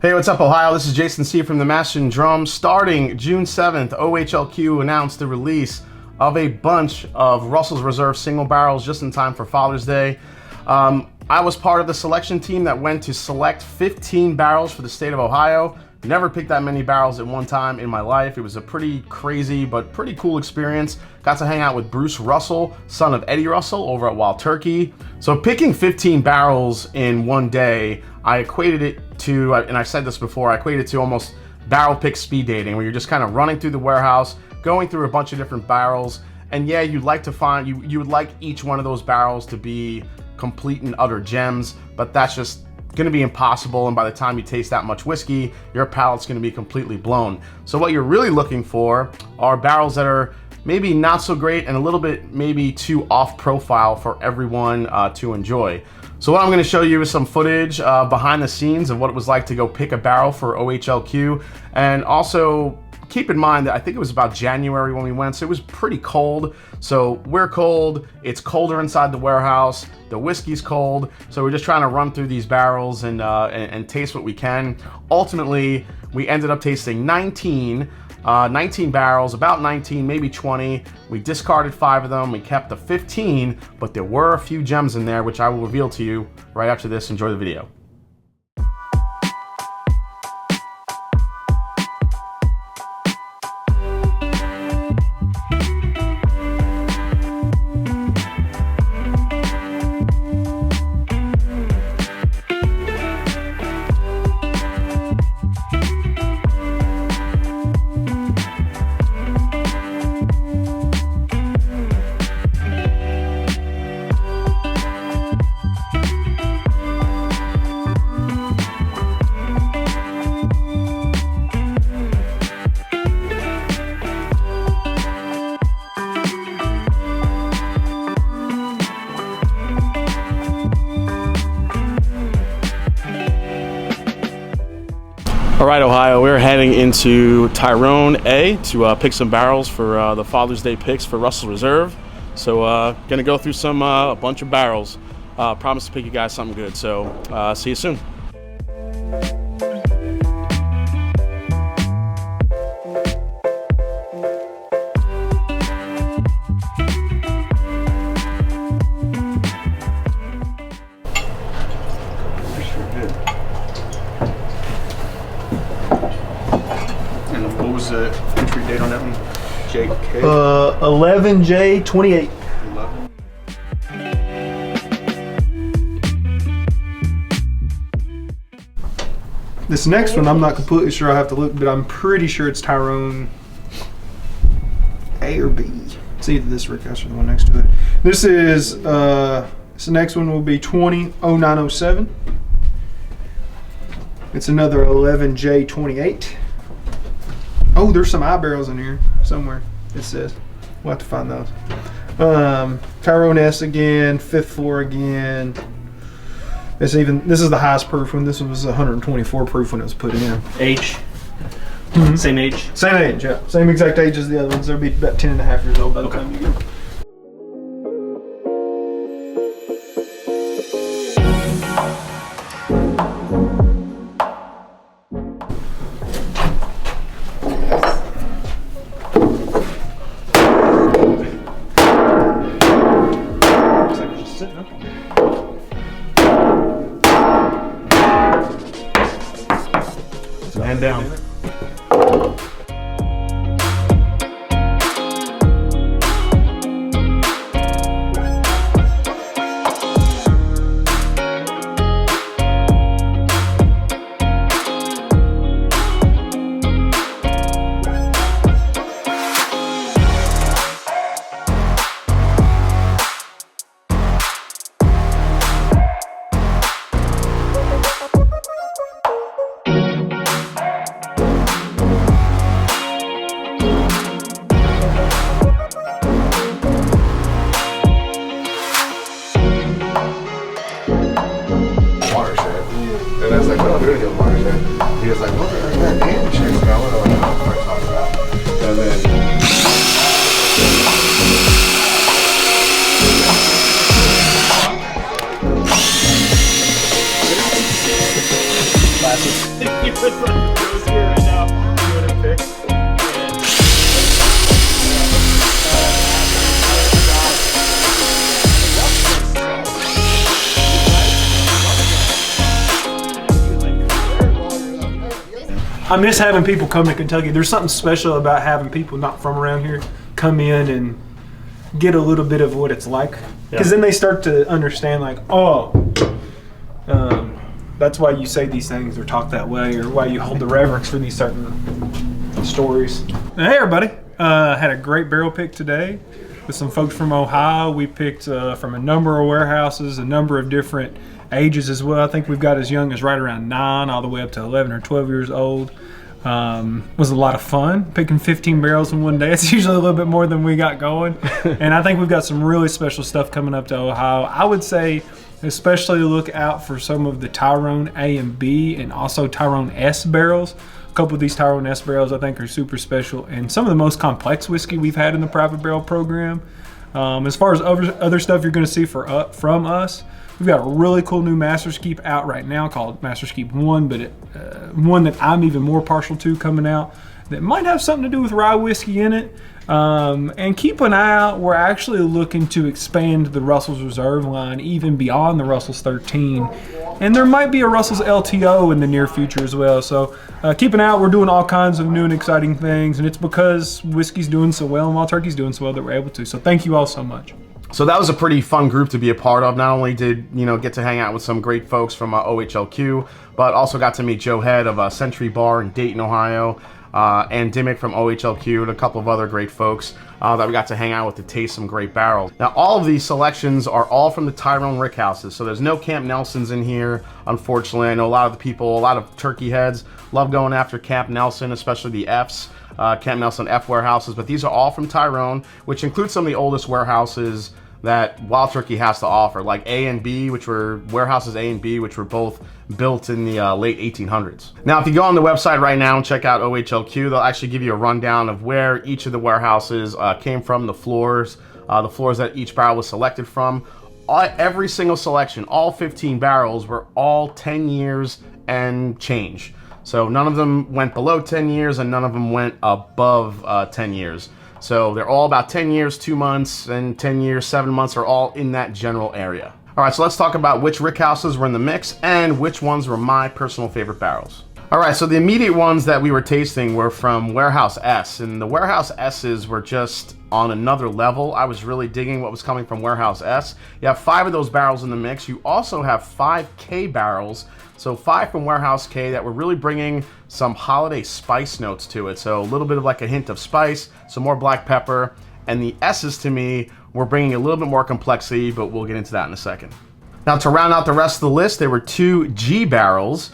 Hey, what's up, Ohio? This is Jason C. from themashanddrum. Starting June 7th, OHLQ announced the release of a bunch of Russell's Reserve single barrels just in time for Father's Day. I was part of the selection team that went to select 15 barrels for the state of Ohio. Never picked that many barrels at one time in my life. It was a pretty crazy but pretty cool experience. Got to hang out with Bruce Russell, son of Eddie Russell, over at Wild Turkey. So picking 15 barrels in one day, I equated it to, and I said this before, I equated it to almost barrel pick speed dating, where you're just kind of running through the warehouse, going through a bunch of different barrels, and yeah, you'd like to find, you would like each one of those barrels to be complete and utter gems, but that's just going to be impossible, and by the time you taste that much whiskey, your palate's going to be completely blown. So what you're really looking for are barrels that are maybe not so great and a little bit maybe too off profile for everyone to enjoy. So what I'm going to show you is some footage behind the scenes of what it was like to go pick a barrel for OHLQ, and also keep in mind that I think it was about January when we went, so it was pretty cold. So we're cold, it's colder inside the warehouse, the whiskey's cold, so we're just trying to run through these barrels and taste what we can. Ultimately, we ended up tasting 19 barrels, about 19, maybe 20. We discarded 5 of them, we kept the 15, but there were a few gems in there, which I will reveal to you right after this. Enjoy the video. All right, Ohio, we're heading into Tyrone A to pick some barrels for the Father's Day picks for Russell's Reserve. So gonna go through some a bunch of barrels. Promise to pick you guys something good. So see you soon. What was the entry date on that one? JK? 11J28. 11. This next one, I'm not completely sure. I have to look, but I'm pretty sure it's Tyrone A or B. It's either this Rickhouse or the one next to it. This is, this next one will be 200907. It's another 11J28. Oh, there's some eye barrels in here somewhere, it says. We'll have to find those. Tyrone S again, 5th floor again. This is the highest proof one. This was 124 proof when it was put in. Age? Mm-hmm. Same age? Same age, yeah. Same exact age as the other ones. They'll be about 10 and a half years old by the time you get them. Man down. And I was like, we don't do any watershed. He was like, what the heck, damn shit. And I went over and I started talking about it. And then classic. It was like those here right now doing a pick. I miss having people come to Kentucky. There's something special about having people not from around here come in and get a little bit of what it's like. Because then they start to understand, like, oh, that's why you say these things or talk that way, or why you hold the reverence for these certain stories. Hey, everybody. Had a great barrel pick today with some folks from Ohio. We picked from a number of warehouses, a number of different ages as well. I think we've got as young as right around 9 all the way up to 11 or 12 years old. Was a lot of fun picking 15 barrels in one day. It's usually a little bit more than we got going. And I think we've got some really special stuff coming up to Ohio. I would say especially look out for some of the Tyrone A and B and also Tyrone S barrels. A couple of these Tyrone S barrels I think are super special and some of the most complex whiskey we've had in the private barrel program. As far as other stuff you're going to see from us, we've got a really cool new Master's Keep out right now called Master's Keep 1, but one that I'm even more partial to coming out that might have something to do with rye whiskey in it. And keep an eye out. We're actually looking to expand the Russell's Reserve line even beyond the Russell's 13. And there might be a Russell's LTO in the near future as well. So keep an eye out. We're doing all kinds of new and exciting things. And it's because whiskey's doing so well and Wild Turkey's doing so well that we're able to. So thank you all so much. So that was a pretty fun group to be a part of. Not only did, get to hang out with some great folks from OHLQ, but also got to meet Joe Head of Century Bar in Dayton, Ohio, and Dimmick from OHLQ, and a couple of other great folks that we got to hang out with to taste some great barrels. Now, all of these selections are all from the Tyrone Rickhouses, so there's no Camp Nelsons in here, unfortunately. I know a lot of turkey heads love going after Camp Nelson, especially the Fs. Camp Nelson F warehouses, but these are all from Tyrone, which includes some of the oldest warehouses that Wild Turkey has to offer, like A and B, which were warehouses A and B, which were both built in the late 1800s. Now, if you go on the website right now and check out OHLQ, they'll actually give you a rundown of where each of the warehouses came from, the floors that each barrel was selected from. Every single selection, all 15 barrels, were all 10 years and change. So none of them went below 10 years and none of them went above 10 years. So they're all about 10 years, 2 months, and 10 years, 7 months are all in that general area. All right, so let's talk about which Rickhouses were in the mix and which ones were my personal favorite barrels. All right, so the immediate ones that we were tasting were from Warehouse S, and the Warehouse S's were just on another level. I was really digging what was coming from Warehouse S. You have 5 of those barrels in the mix. You also have 5 K barrels, so 5 from Warehouse K that were really bringing some holiday spice notes to it. So a little bit of like a hint of spice, some more black pepper, and the S's to me were bringing a little bit more complexity, but we'll get into that in a second. Now, to round out the rest of the list, there were 2 G barrels.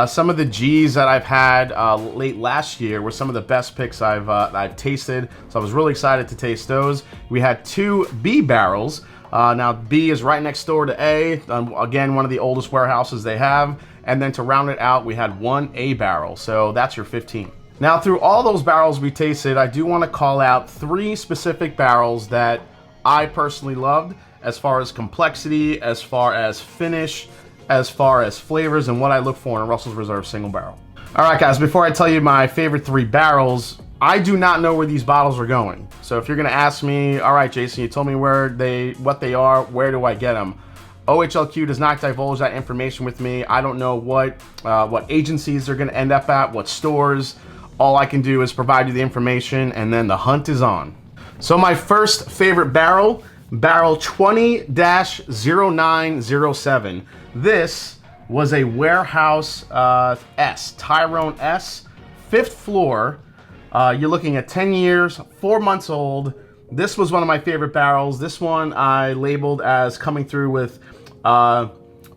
Some of the G's that I've had late last year were some of the best picks I've tasted, so I was really excited to taste those. We had 2 B barrels. Now, B is right next door to A, again, one of the oldest warehouses they have. And then to round it out, we had 1 A barrel, so that's your 15. Now, through all those barrels we tasted, I do want to call out 3 specific barrels that I personally loved, as far as complexity, as far as finish, as far as flavors, and what I look for in a Russell's Reserve single barrel. All right, guys, before I tell you my favorite 3 barrels, I do not know where these bottles are going. So if you're going to ask me, all right, Jason, you told me what they are, where do I get them? OHLQ does not divulge that information with me. I don't know what agencies they're going to end up at, what stores. All I can do is provide you the information, and then the hunt is on. So my first favorite barrel 20-0907. This was a Warehouse S, Tyrone S, 5th floor. You're looking at 10 years, 4 months old. This was one of my favorite barrels. This one I labeled as coming through with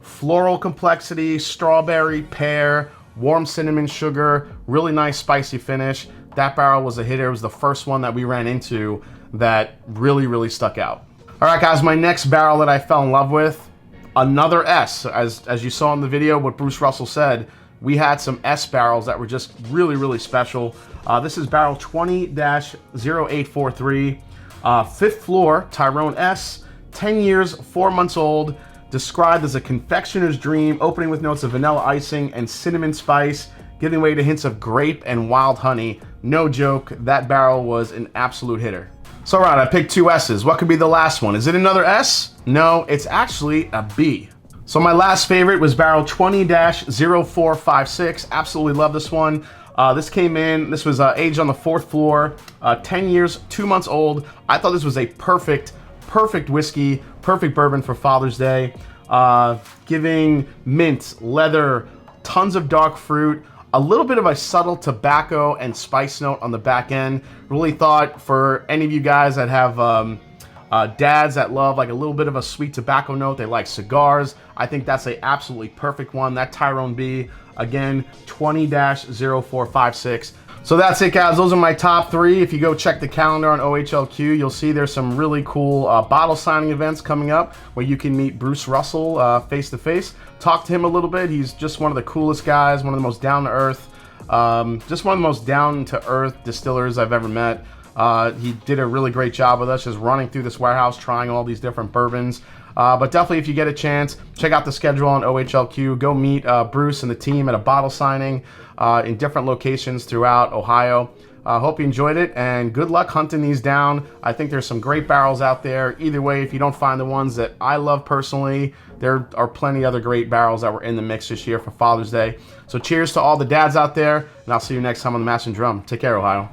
floral complexity, strawberry, pear, warm cinnamon sugar, really nice spicy finish. That barrel was a hitter. It was the first one that we ran into that really, really stuck out. All right, guys, my next barrel that I fell in love with, another S. As you saw in the video, what Bruce Russell said, we had some S barrels that were just really, really special. This is barrel 20-0843, 5th floor, Tyrone S, 10 years, 4 months old. described as a confectioner's dream, opening with notes of vanilla icing and cinnamon spice, giving way to hints of grape and wild honey. No joke, that barrel was an absolute hitter. So alright, I picked 2 S's. What could be the last one? Is it another S? No, it's actually a B. So my last favorite was barrel 20-0456. Absolutely love this one. This came in, this was aged on the 4th floor, 10 years, 2 months old. I thought this was a perfect whiskey, perfect bourbon for Father's Day. Giving mint, leather, tons of dark fruit, a little bit of a subtle tobacco and spice note on the back end. Really thought for any of you guys that have dads that love like a little bit of a sweet tobacco note, they like cigars, I think that's a absolutely perfect one. That Tyrone B, again, 20-0456. So that's it, guys. Those are my top 3. If you go check the calendar on OHLQ, you'll see there's some really cool bottle signing events coming up where you can meet Bruce Russell face to face. Talk to him a little bit. He's just one of the coolest guys, one of the most down to earth, just one of the most down to earth distillers I've ever met. He did a really great job with us, just running through this warehouse, trying all these different bourbons. But definitely, if you get a chance, check out the schedule on OHLQ. Go meet Bruce and the team at a bottle signing in different locations throughout Ohio. Hope you enjoyed it, and good luck hunting these down. I think there's some great barrels out there. Either way, if you don't find the ones that I love personally, there are plenty other great barrels that were in the mix this year for Father's Day. So cheers to all the dads out there, and I'll see you next time on the Mash and Drum. Take care, Ohio.